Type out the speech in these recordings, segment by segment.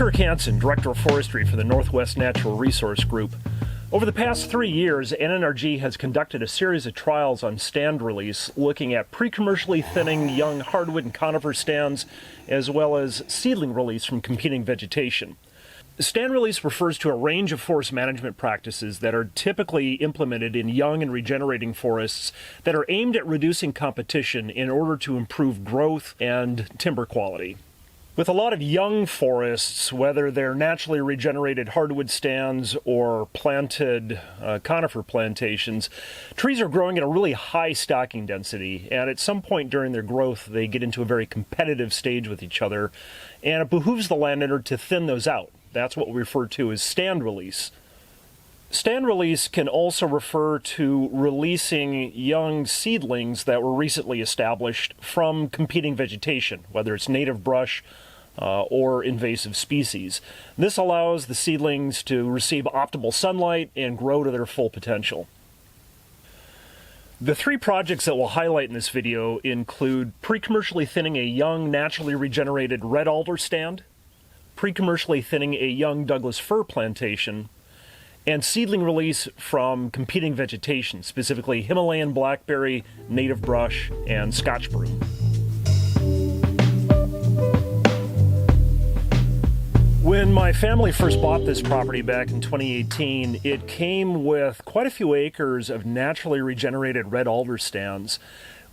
Kirk Hansen, Director of Forestry for the Northwest Natural Resource Group. Over the past 3 years, NNRG has conducted a series of trials on stand release, looking at pre-commercially thinning young hardwood and conifer stands, as well as seedling release from competing vegetation. Stand release refers to a range of forest management practices that are typically implemented in young and regenerating forests that are aimed at reducing competition in order to improve growth and timber quality. With a lot of young forests, whether they're naturally regenerated hardwood stands or planted conifer plantations, trees are growing at a really high stocking density, and at some point during their growth they get into a very competitive stage with each other, and it behooves the landowner to thin those out. That's what we refer to as stand release. Stand release can also refer to releasing young seedlings that were recently established from competing vegetation, whether it's native brush or invasive species. This allows the seedlings to receive optimal sunlight and grow to their full potential. The 3 projects that we'll highlight in this video include pre-commercially thinning a young naturally regenerated red alder stand, pre-commercially thinning a young Douglas-fir plantation, and seedling release from competing vegetation, specifically Himalayan blackberry, native brush, and Scotch broom. When my family first bought this property back in 2018, it came with quite a few acres of naturally regenerated red alder stands.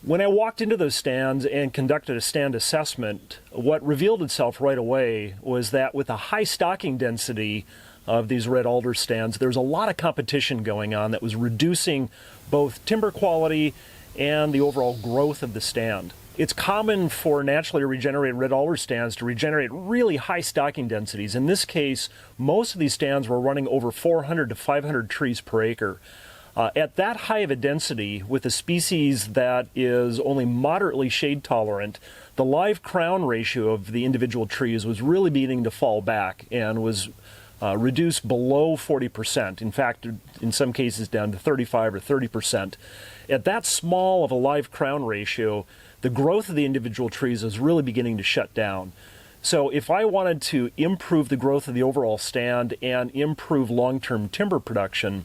When I walked into those stands and conducted a stand assessment, what revealed itself right away was that with a high stocking density of these red alder stands, there was a lot of competition going on that was reducing both timber quality and the overall growth of the stand. It's common for naturally regenerated red alder stands to regenerate really high stocking densities. In this case, most of these stands were running over 400 to 500 trees per acre. At that high of a density, with a species that is only moderately shade tolerant, the live crown ratio of the individual trees was really beginning to fall back and was reduced below 40%. In fact, in some cases down to 35 or 30%. At that small of a live crown ratio, the growth of the individual trees is really beginning to shut down. So if I wanted to improve the growth of the overall stand and improve long-term timber production,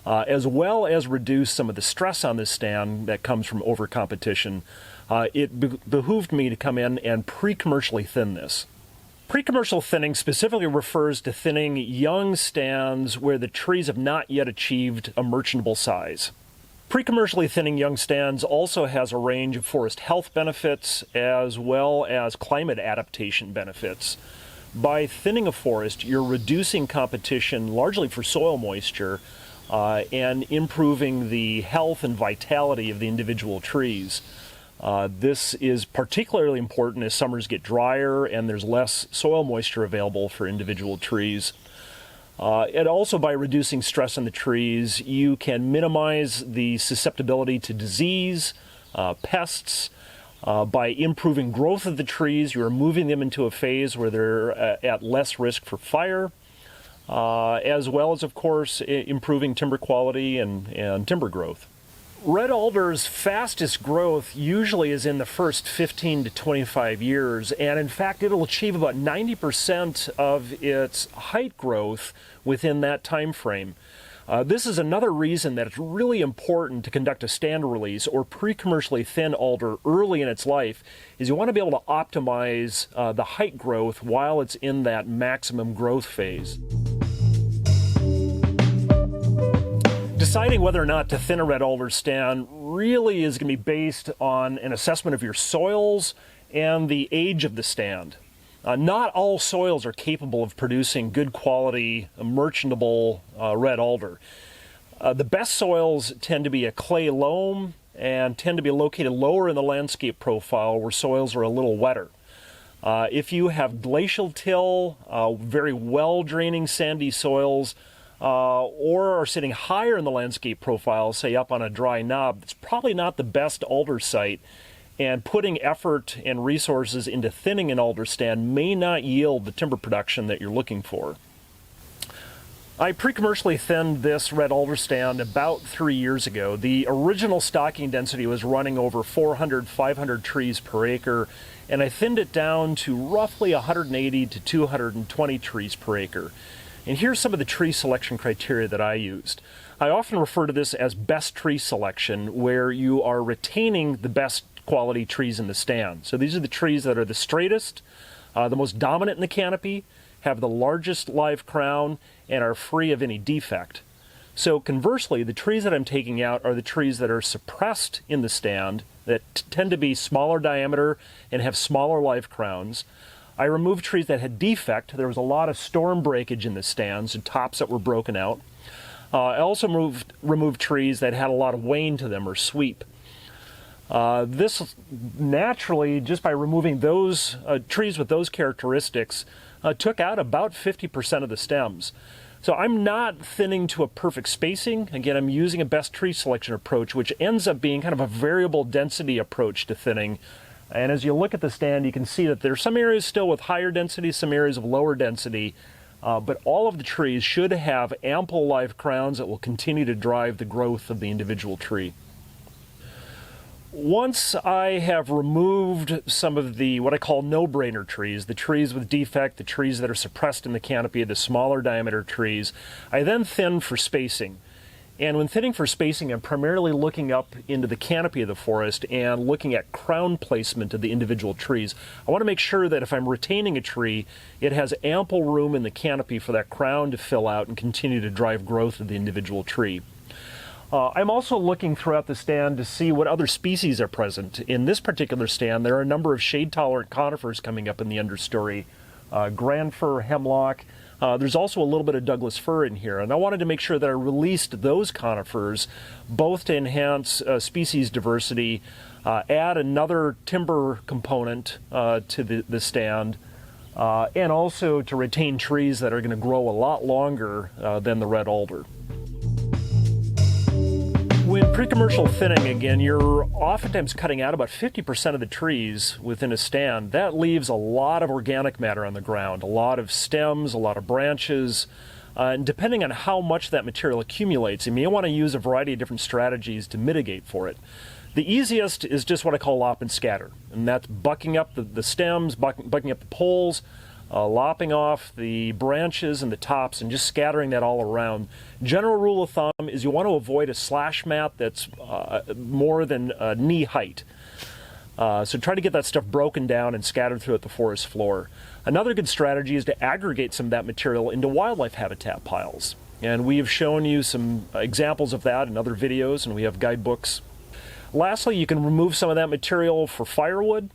as well as reduce some of the stress on this stand that comes from over-competition, it behooved me to come in and pre-commercially thin this. Pre-commercial thinning specifically refers to thinning young stands where the trees have not yet achieved a merchantable size. Pre-commercially thinning young stands also has a range of forest health benefits as well as climate adaptation benefits. By thinning a forest, you're reducing competition largely for soil moisture and improving the health and vitality of the individual trees. This is particularly important as summers get drier and there's less soil moisture available for individual trees. And also by reducing stress on the trees, you can minimize the susceptibility to disease, pests. By improving growth of the trees, you're moving them into a phase where they're at less risk for fire. As well as, of course, improving timber quality and timber growth. Red alder's fastest growth usually is in the first 15 to 25 years, and in fact it'll achieve about 90% of its height growth within that time frame. This is another reason that it's really important to conduct a stand release or pre-commercially thin alder early in its life, is you want to be able to optimize the height growth while it's in that maximum growth phase. Deciding whether or not to thin a red alder stand really is going to be based on an assessment of your soils and the age of the stand. Not all soils are capable of producing good quality, merchantable red alder. The best soils tend to be a clay loam and tend to be located lower in the landscape profile where soils are a little wetter. If you have glacial till, very well-draining sandy soils, or are sitting higher in the landscape profile, say up on a dry knob, it's probably not the best alder site, and putting effort and resources into thinning an alder stand may not yield the timber production that you're looking for. I pre-commercially thinned this red alder stand about 3 years ago. The original stocking density was running over 400, 500 trees per acre, and I thinned it down to roughly 180 to 220 trees per acre. And here's some of the tree selection criteria that I used. I often refer to this as best tree selection, where you are retaining the best quality trees in the stand. So these are the trees that are the straightest, the most dominant in the canopy, have the largest live crown, and are free of any defect. So conversely, the trees that I'm taking out are the trees that are suppressed in the stand, that tend to be smaller diameter and have smaller live crowns. I removed trees that had defect. There was a lot of storm breakage in the stands and tops that were broken out. I also removed trees that had a lot of wane to them or sweep. This naturally, just by removing those trees with those characteristics, took out about 50% of the stems. So I'm not thinning to a perfect spacing. Again, I'm using a best tree selection approach, which ends up being kind of a variable density approach to thinning. And as you look at the stand, you can see that there's some areas still with higher density, some areas of lower density, but all of the trees should have ample live crowns that will continue to drive the growth of the individual tree. Once I have removed some of the what I call no-brainer trees, the trees with defect, the trees that are suppressed in the canopy, the smaller diameter trees, I then thin for spacing. And when thinning for spacing, I'm primarily looking up into the canopy of the forest and looking at crown placement of the individual trees. I want to make sure that if I'm retaining a tree, it has ample room in the canopy for that crown to fill out and continue to drive growth of the individual tree. I'm also looking throughout the stand to see what other species are present. In this particular stand, there are a number of shade-tolerant conifers coming up in the understory. Grand fir, hemlock. There's also a little bit of Douglas-fir in here, and I wanted to make sure that I released those conifers, both to enhance species diversity, add another timber component to the stand, and also to retain trees that are going to grow a lot longer than the red alder. When pre-commercial thinning, again, you're oftentimes cutting out about 50% of the trees within a stand. That leaves a lot of organic matter on the ground, a lot of stems, a lot of branches. And depending on how much that material accumulates, you may want to use a variety of different strategies to mitigate for it. The easiest is just what I call lop and scatter, and that's bucking up the stems, bucking up the poles, lopping off the branches and the tops and just scattering that all around. General rule of thumb is you want to avoid a slash mat that's more than knee height. So try to get that stuff broken down and scattered throughout the forest floor. Another good strategy is to aggregate some of that material into wildlife habitat piles. And we have shown you some examples of that in other videos, and we have guidebooks. Lastly, you can remove some of that material for firewood.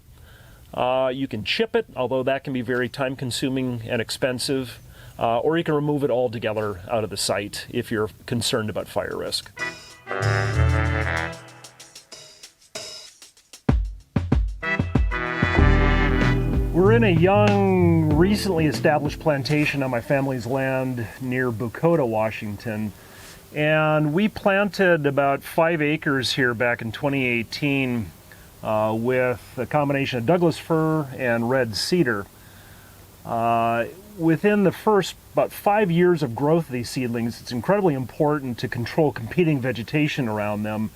You can chip it, although that can be very time-consuming and expensive, or you can remove it altogether out of the site if you're concerned about fire risk. We're in a young, recently established plantation on my family's land near Bucota, Washington, and we planted about 5 acres here back in 2018 with a combination of Douglas-fir and red cedar. Within the first about 5 years of growth of these seedlings, it's incredibly important to control competing vegetation around them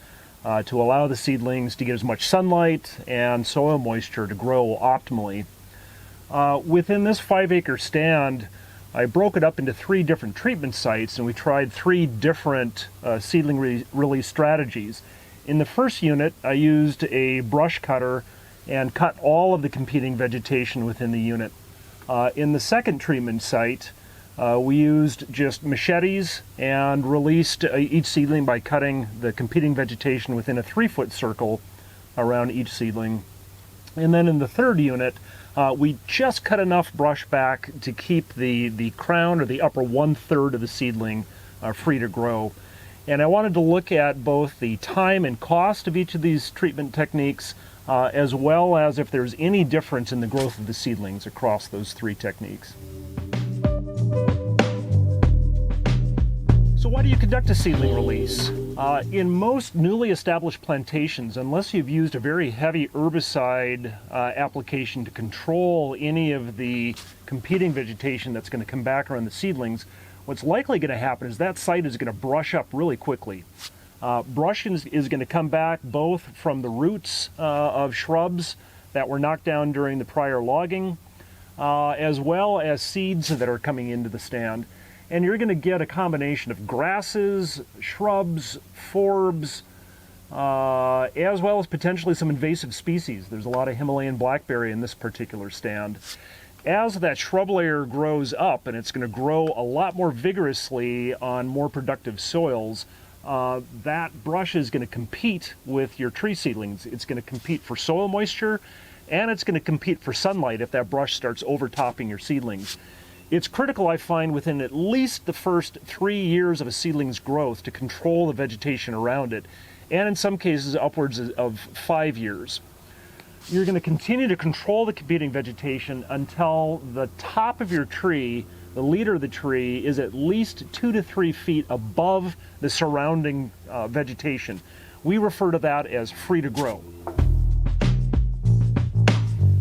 to allow the seedlings to get as much sunlight and soil moisture to grow optimally. Within this 5-acre stand, I broke it up into 3 different treatment sites, and we tried 3 different seedling release strategies. In the first unit, I used a brush cutter and cut all of the competing vegetation within the unit. In the second treatment site, we used just machetes and released each seedling by cutting the competing vegetation within a 3-foot circle around each seedling. And then in the third unit, we just cut enough brush back to keep the crown or the upper 1/3 of the seedling free to grow. And I wanted to look at both the time and cost of each of these treatment techniques, as well as if there's any difference in the growth of the seedlings across those 3 techniques. So why do you conduct a seedling release? In most newly established plantations, unless you've used a very heavy herbicide application to control any of the competing vegetation that's going to come back around the seedlings, what's likely going to happen is that site is going to brush up really quickly. Brush is going to come back both from the roots of shrubs that were knocked down during the prior logging, as well as seeds that are coming into the stand. And you're going to get a combination of grasses, shrubs, forbs, as well as potentially some invasive species. There's a lot of Himalayan blackberry in this particular stand. As that shrub layer grows up, and it's going to grow a lot more vigorously on more productive soils, that brush is going to compete with your tree seedlings. It's going to compete for soil moisture, and it's going to compete for sunlight if that brush starts overtopping your seedlings. It's critical, I find, within at least the first 3 years of a seedling's growth to control the vegetation around it, and in some cases upwards of 5 years. You're going to continue to control the competing vegetation until the top of your tree, the leader of the tree, is at least 2 to 3 feet above the surrounding vegetation. We refer to that as free to grow.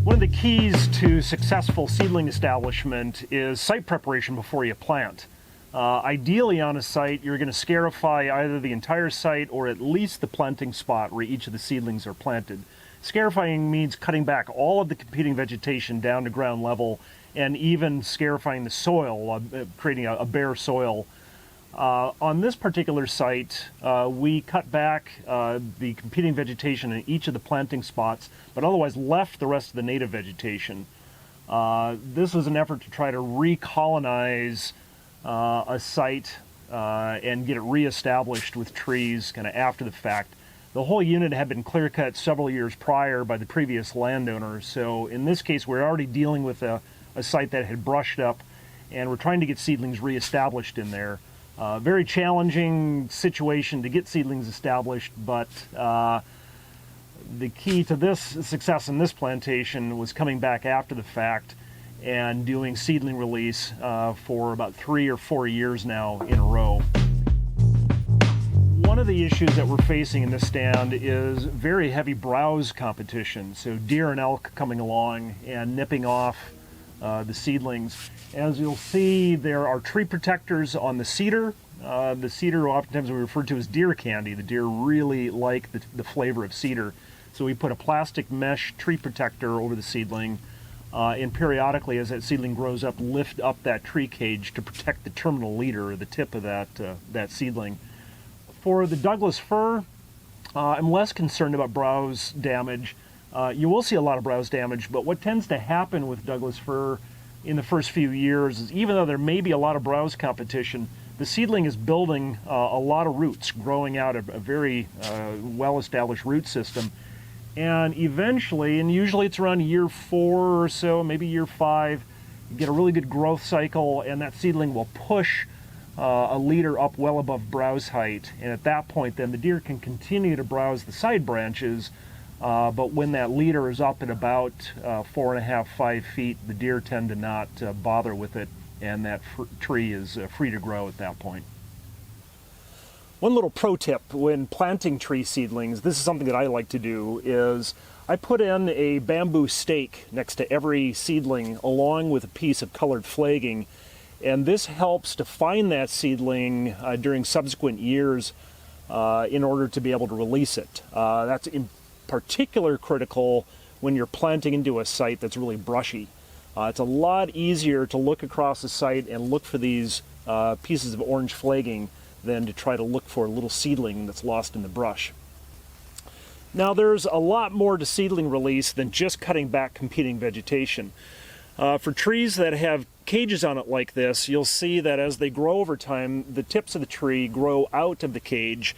One of the keys to successful seedling establishment is site preparation before you plant. Ideally on a site, you're going to scarify either the entire site or at least the planting spot where each of the seedlings are planted. Scarifying means cutting back all of the competing vegetation down to ground level and even scarifying the soil, creating a bare soil. On this particular site, we cut back the competing vegetation in each of the planting spots, but otherwise left the rest of the native vegetation. This was an effort to try to recolonize a site and get it reestablished with trees kind of after the fact. The whole unit had been clear cut several years prior by the previous landowner, so in this case we're already dealing with a site that had brushed up, and we're trying to get seedlings reestablished in there. Very challenging situation to get seedlings established, but the key to this success in this plantation was coming back after the fact and doing seedling release for about 3 or 4 years now in a row. One of the issues that we're facing in this stand is very heavy browse competition. So deer and elk coming along and nipping off the seedlings. As you'll see, there are tree protectors on the cedar. The cedar oftentimes we refer to as deer candy. The deer really like the flavor of cedar. So we put a plastic mesh tree protector over the seedling, and periodically as that seedling grows up, lift up that tree cage to protect the terminal leader or the tip of that seedling. For the Douglas-fir, I'm less concerned about browse damage. You will see a lot of browse damage, but what tends to happen with Douglas-fir in the first few years is, even though there may be a lot of browse competition, the seedling is building a lot of roots, growing out a very well-established root system. And eventually, and usually it's around year 4 or so, maybe year 5, you get a really good growth cycle, and that seedling will push a leader up well above browse height. And at that point, then the deer can continue to browse the side branches, but when that leader is up at about 4.5, 5 feet, the deer tend to not bother with it, and that tree is free to grow at that point. One little pro tip when planting tree seedlings, this is something that I like to do, is I put in a bamboo stake next to every seedling along with a piece of colored flagging, and this helps to find that seedling during subsequent years in order to be able to release it. That's in particular critical when you're planting into a site that's really brushy. It's a lot easier to look across the site and look for these pieces of orange flagging than to try to look for a little seedling that's lost in the brush. Now there's a lot more to seedling release than just cutting back competing vegetation. For trees that have cages on it like this, you'll see that as they grow over time, the tips of the tree grow out of the cage.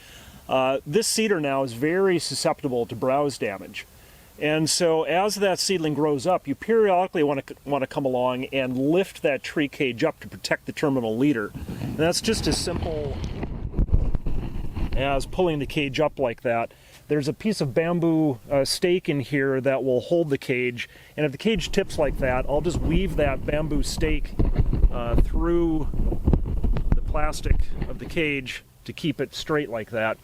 This cedar now is very susceptible to browse damage. And so as that seedling grows up, you periodically want to come along and lift that tree cage up to protect the terminal leader. And that's just as simple as pulling the cage up like that. There's a piece of bamboo stake in here that will hold the cage, and if the cage tips like that, I'll just weave that bamboo stake through the plastic of the cage to keep it straight like that.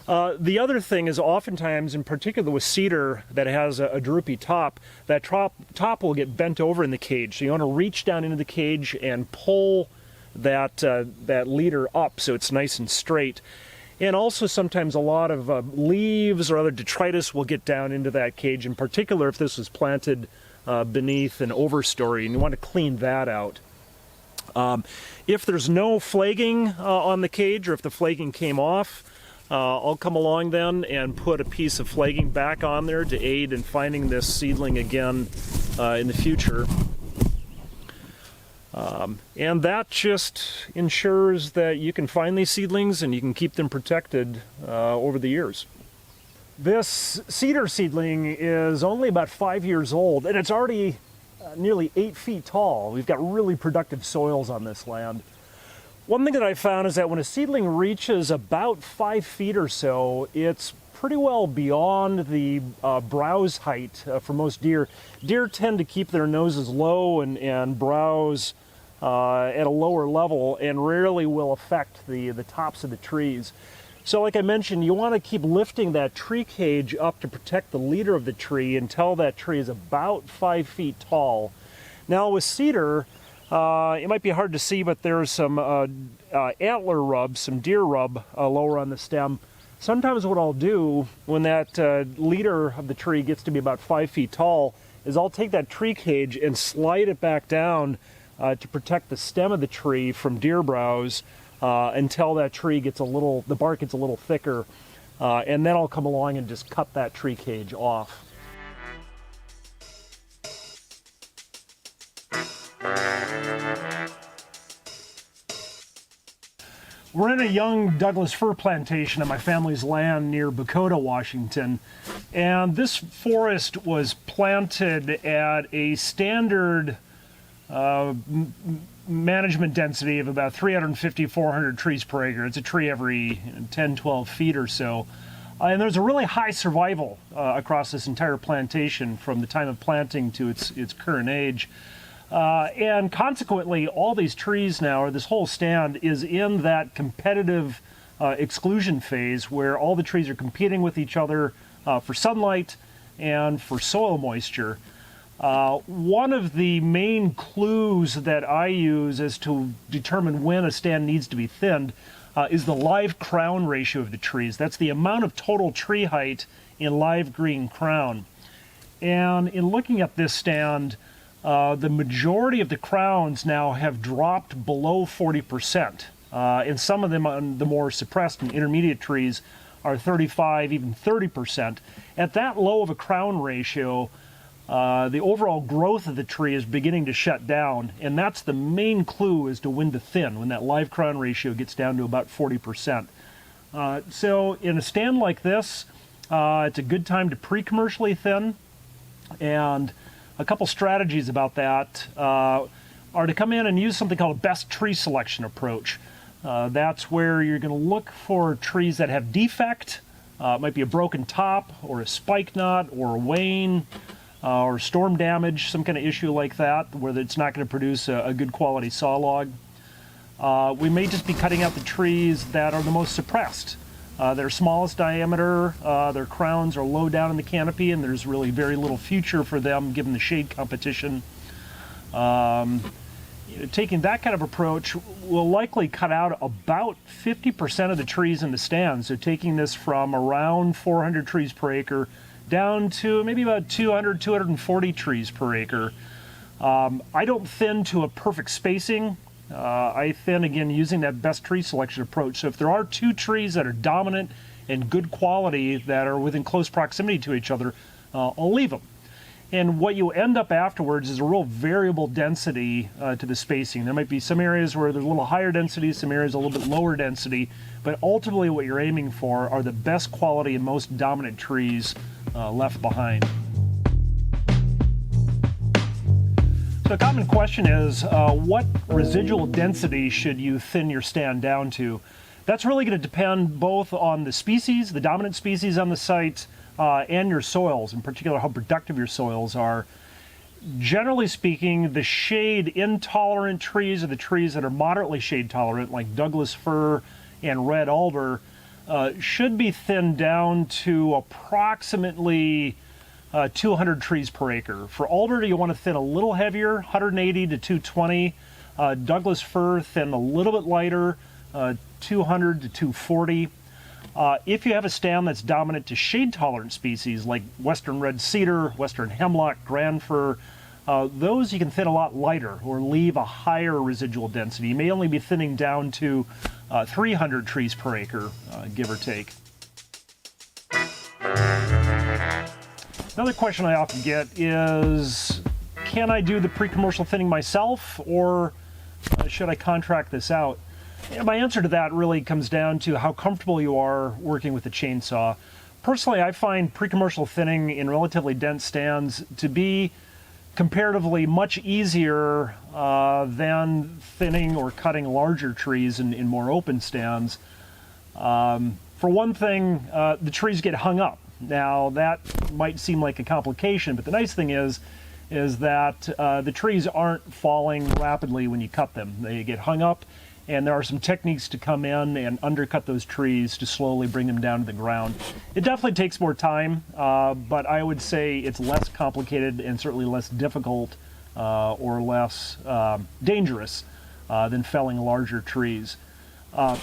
The other thing is, oftentimes, in particular with cedar that has a droopy top, that top will get bent over in the cage. So you want to reach down into the cage and pull that leader up so it's nice and straight. And also sometimes a lot of leaves or other detritus will get down into that cage, in particular if this was planted beneath an overstory, and you want to clean that out. If there's no flagging on the cage, or if the flagging came off, I'll come along then and put a piece of flagging back on there to aid in finding this seedling again in the future. And that just ensures that you can find these seedlings and you can keep them protected over the years. This cedar seedling is only about 5 years old, and it's already nearly 8 feet tall. We've got really productive soils on this land. One thing that I found is that when a seedling reaches about 5 feet or so, it's pretty well beyond the browse height for most deer. Deer tend to keep their noses low and browse at a lower level, and rarely will affect the tops of the trees. So like I mentioned, you want to keep lifting that tree cage up to protect the leader of the tree until that tree is about 5 feet tall. Now with cedar, it might be hard to see, but there's some antler rub, some deer rub lower on the stem. Sometimes what I'll do when that leader of the tree gets to be about 5 feet tall is I'll take that tree cage and slide it back down to protect the stem of the tree from deer browse until that tree gets the bark gets a little thicker, and then I'll come along and just cut that tree cage off. We're in a young Douglas-fir plantation on my family's land near Bucota, Washington, and this forest was planted at a standard management density of about 350, 400 trees per acre. It's a tree every 10, 12 feet or so. And there's a really high survival across this entire plantation from the time of planting to its current age. And consequently, all these trees now, or this whole stand, is in that competitive exclusion phase where all the trees are competing with each other for sunlight and for soil moisture. One of the main clues that I use as to determine when a stand needs to be thinned is the live crown ratio of the trees. That's the amount of total tree height in live green crown. And in looking at this stand, the majority of the crowns now have dropped below 40%. And some of them on the more suppressed and intermediate trees are 35, even 30%. At that low of a crown ratio, the overall growth of the tree is beginning to shut down, and that's the main clue as to when to thin, when that live crown ratio gets down to about 40%. So in a stand like this, it's a good time to pre-commercially thin, and a couple strategies about that are to come in and use something called a best tree selection approach. That's where you're going to look for trees that have defect. It might be a broken top, or a spike knot, or a wane, or storm damage, some kind of issue like that, where it's not going to produce a good quality saw log. We may just be cutting out the trees that are the most suppressed. They're smallest diameter, their crowns are low down in the canopy, and there's really very little future for them given the shade competition. Taking that kind of approach will likely cut out about 50% of the trees in the stand. So taking this from around 400 trees per acre down to maybe about 200, 240 trees per acre. I don't thin to a perfect spacing. I thin, again, using that best tree selection approach. So if there are two trees that are dominant and good quality that are within close proximity to each other, I'll leave them. And what you end up afterwards is a real variable density to the spacing. There might be some areas where there's a little higher density, some areas a little bit lower density, but ultimately what you're aiming for are the best quality and most dominant trees left behind. So a common question is, what residual density should you thin your stand down to? That's really going to depend both on the species, the dominant species on the site, and your soils, in particular how productive your soils are. Generally speaking, the shade intolerant trees, or the trees that are moderately shade tolerant, like Douglas-fir and red alder, should be thinned down to approximately 200 trees per acre. For alder, you want to thin a little heavier, 180 to 220. Douglas-fir, thin a little bit lighter, 200 to 240. If you have a stand that's dominant to shade-tolerant species like western red cedar, western hemlock, grand fir, those you can thin a lot lighter or leave a higher residual density. You may only be thinning down to 300 trees per acre, give or take. Another question I often get is, can I do the pre-commercial thinning myself, or should I contract this out? And my answer to that really comes down to how comfortable you are working with a chainsaw. Personally, I find pre-commercial thinning in relatively dense stands to be comparatively much easier than thinning or cutting larger trees in more open stands. For one thing, the trees get hung up. Now, that might seem like a complication, but the nice thing is that the trees aren't falling rapidly when you cut them. They get hung up, and there are some techniques to come in and undercut those trees to slowly bring them down to the ground. It definitely takes more time, but I would say it's less complicated and certainly less difficult or less dangerous than felling larger trees.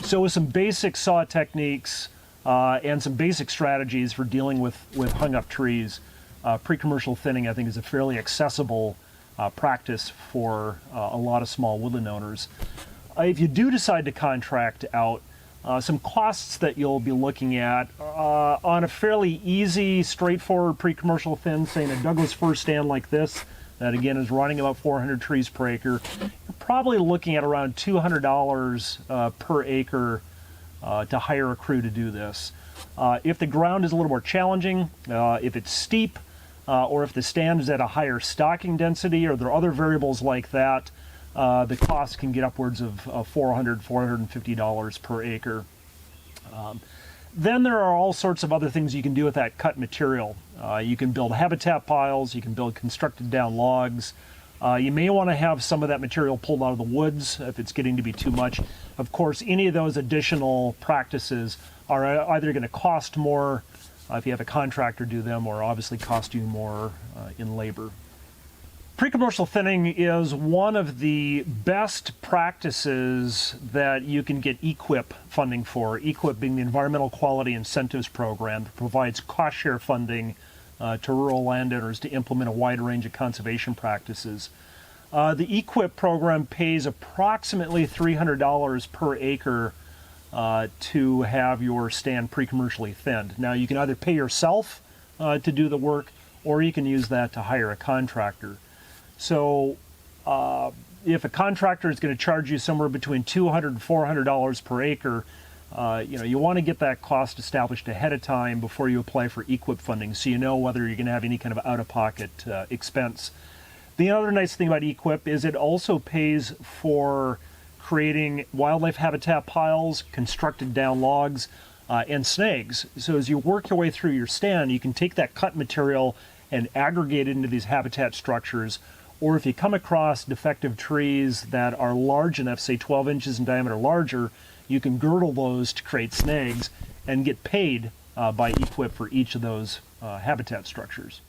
So with some basic saw techniques and some basic strategies for dealing with hung up trees, pre-commercial thinning I think is a fairly accessible practice for a lot of small woodland owners. If you do decide to contract out, some costs that you'll be looking at on a fairly easy, straightforward pre-commercial thin, say in a Douglas-fir stand like this, that again is running about 400 trees per acre, you're probably looking at around $200 per acre to hire a crew to do this. If the ground is a little more challenging, if it's steep, or if the stand is at a higher stocking density, or there are other variables like that, the cost can get upwards of $400, $450 per acre. Then there are all sorts of other things you can do with that cut material. You can build habitat piles, you can build constructed down logs. You may want to have some of that material pulled out of the woods if it's getting to be too much. Of course, any of those additional practices are either going to cost more if you have a contractor do them, or obviously cost you more in labor. Pre-commercial thinning is one of the best practices that you can get EQIP funding for. EQIP being the Environmental Quality Incentives Program that provides cost share funding to rural landowners to implement a wide range of conservation practices. The EQIP program pays approximately $300 per acre to have your stand pre-commercially thinned. Now, you can either pay yourself to do the work, or you can use that to hire a contractor. So if a contractor is going to charge you somewhere between $200 and $400 per acre, you want to get that cost established ahead of time before you apply for EQIP funding, so you know whether you're going to have any kind of out-of-pocket expense. The other nice thing about EQIP is it also pays for creating wildlife habitat piles, constructed down logs, and snags. So as you work your way through your stand, you can take that cut material and aggregate it into these habitat structures. Or if you come across defective trees that are large enough, say 12 inches in diameter larger, you can girdle those to create snags and get paid by EQIP for each of those habitat structures.